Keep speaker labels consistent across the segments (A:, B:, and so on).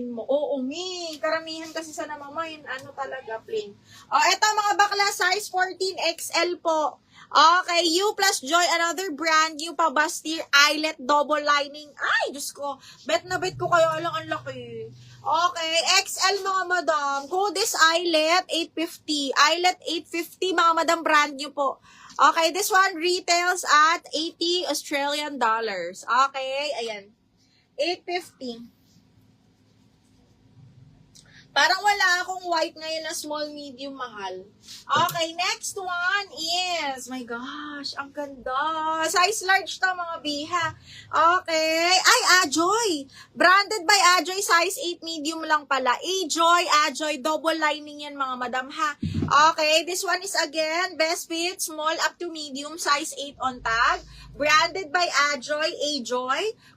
A: mo. Oo, me. Karamihan kasi sa namamayin, ano talaga, plain. Oh, eto mga bakla, size 14XL po. Okay, U plus Joy, another brand new pa, Bastir Eyelet double lining. Ay, Diyos ko. Bet na bet ko kayo, alang ang laki. Okay, XL mga madam. Code is Eyelet 850. Eyelet 850 mga madam, brand new po. Okay, this one retails at 80 Australian dollars. Okay, ayan. 850. Parang wala akong white ngayon na small, medium, mahal. Okay, next one is, my gosh, ang ganda. Size large to mga biha. Okay. Ay, Ajoy. Branded by Ajoy, size 8, medium lang pala. Ajoy, double lining yan mga madam ha. Okay, this one is again, best fit, small up to medium, size 8 on tag. Branded by Ajoy.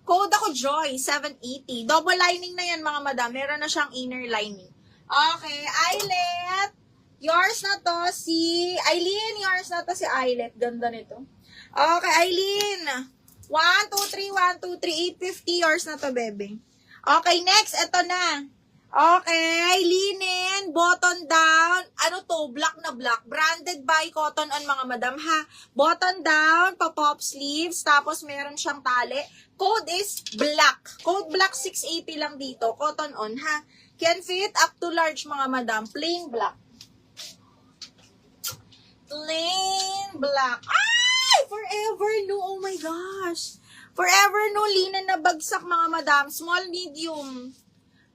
A: Code ako Joy, 780. Double lining na yan mga madam. Meron na siyang inner lining. Okay, Eyelet. Yours na to si Eileen. Yours na to si Eyelet. Ganda nito. Okay, Eileen. 1, 2, 3, 1, 2, 3, 850. Yours na to, bebe. Okay, next. Ito na. Okay, linen, button down, ano to, black na black, branded by Cotton On mga madam ha, button down, pa-pop sleeves, tapos meron siyang tali, code is black, code black 680 lang dito, Cotton On ha, can fit up to large mga madam, plain black, ay, forever new, oh my gosh, forever new, linen na bagsak mga madam, small, medium.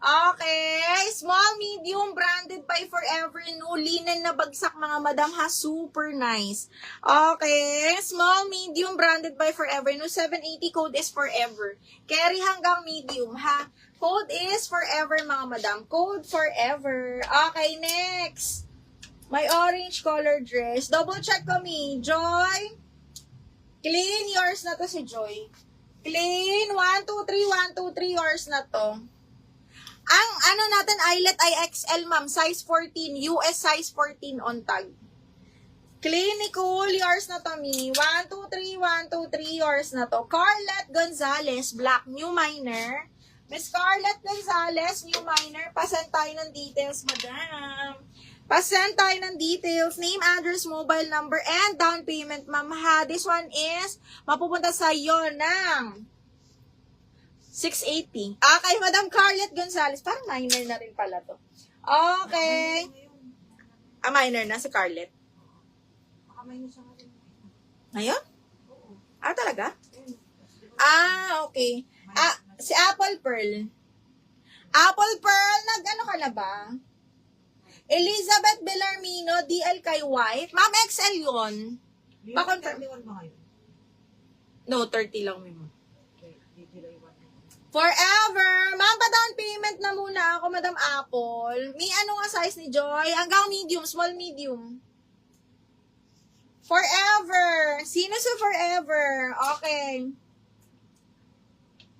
A: Okay, small, medium, branded by Forever New, linen na bagsak mga madam ha, super nice. Okay, small, medium, branded by Forever New, 780, code is Forever. Carry hanggang medium ha, code is Forever mga madam, code Forever. Okay, next. My orange color dress, double check kami, Joy. Clean, yours na to si Joy. Clean, 1, 2, 3, 1, 2, 3, yours na to. Ang ano natin, Eyelet ay XL, ma'am. Size 14. US size 14 on tag. Clinical, yours na to, me. 1, 2, 3, 1, 2, 3, yours na to. Scarlett Gonzalez, black, new minor. Miss Scarlett Gonzalez, new minor. Pasend tayo ng details, madam. Pasend tayo ng details. Name, address, mobile number, and down payment, ma'am, ha. This one is mapupunta sa iyo ng 680. Okay, Madam Scarlett Gonzalez. Parang minor na rin pala to. Okay. Minor na si Scarlett. Ngayon? Talaga? Okay. Si Apple Pearl. Apple Pearl, nag-ano ka na ba? Elizabeth Bellarmino, DL kay White. Ma'am, XL yun. Pa-confirm. No, 30 lang, ma'am. Forever! Ma'am, pa-down payment na muna ako, Madam Apple. May ano nga size ni Joy? Hanggang medium, small, medium. Forever! Sino sa Forever? Okay.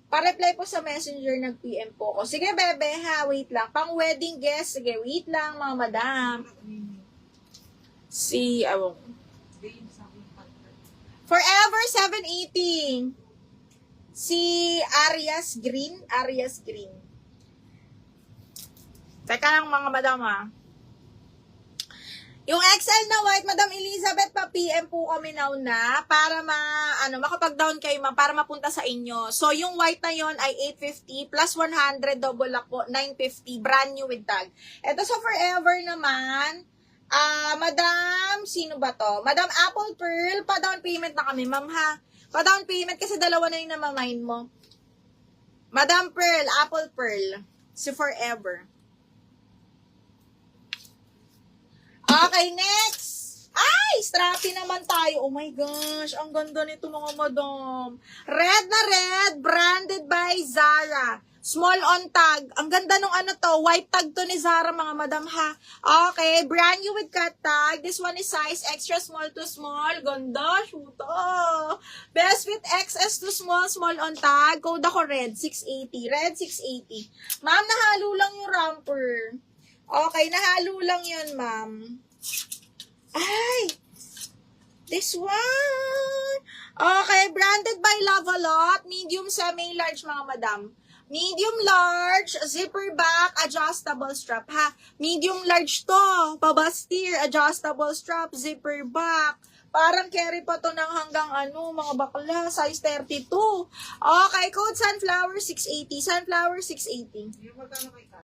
A: Pa-reply po sa messenger, nag-PM po ko. Sige, bebe, ha? Wait lang. Pang-wedding guest. Sige, wait lang, mga madam. Forever, 780. Si Arias Green. Teka lang mga madam ha. Yung XL na white, Madam Elizabeth, pa-PM po kami now na para makapag-down kayo para mapunta sa inyo. So, yung white na yon ay 850 plus 100 double lock po, 950, brand new with tag. Ito sa Forever naman, Madam, sino ba to? Madam Apple Pearl, pa-down payment na kami, ma'am ha. Pa-down payment kasi dalawa na yung namamind mo. Madam Pearl, Apple Pearl. Si Forever. Okay, next. Ay, strappy naman tayo. Oh my gosh, ang ganda nito mga madam. Red na red, branded by Zara. Small on tag. Ang ganda nung white tag to ni Zara mga madam ha. Okay, brand new with cut tag. This one is size extra small to small. Ganda, shoot. Best fit XS to small, small on tag. Code ako red, 680. Red, 680. Ma'am, nahalo lang yung romper. Okay, nahalo lang yun, ma'am. Ay! This one! Okay, branded by Love A Lot. Medium, semi, large mga madam. Medium large, zipper back, adjustable strap, ha? Medium large to, pabastir, adjustable strap, zipper back. Parang carry pa to ng hanggang mga bakla, size 32. Okay, code Sunflower 680. Sunflower 680.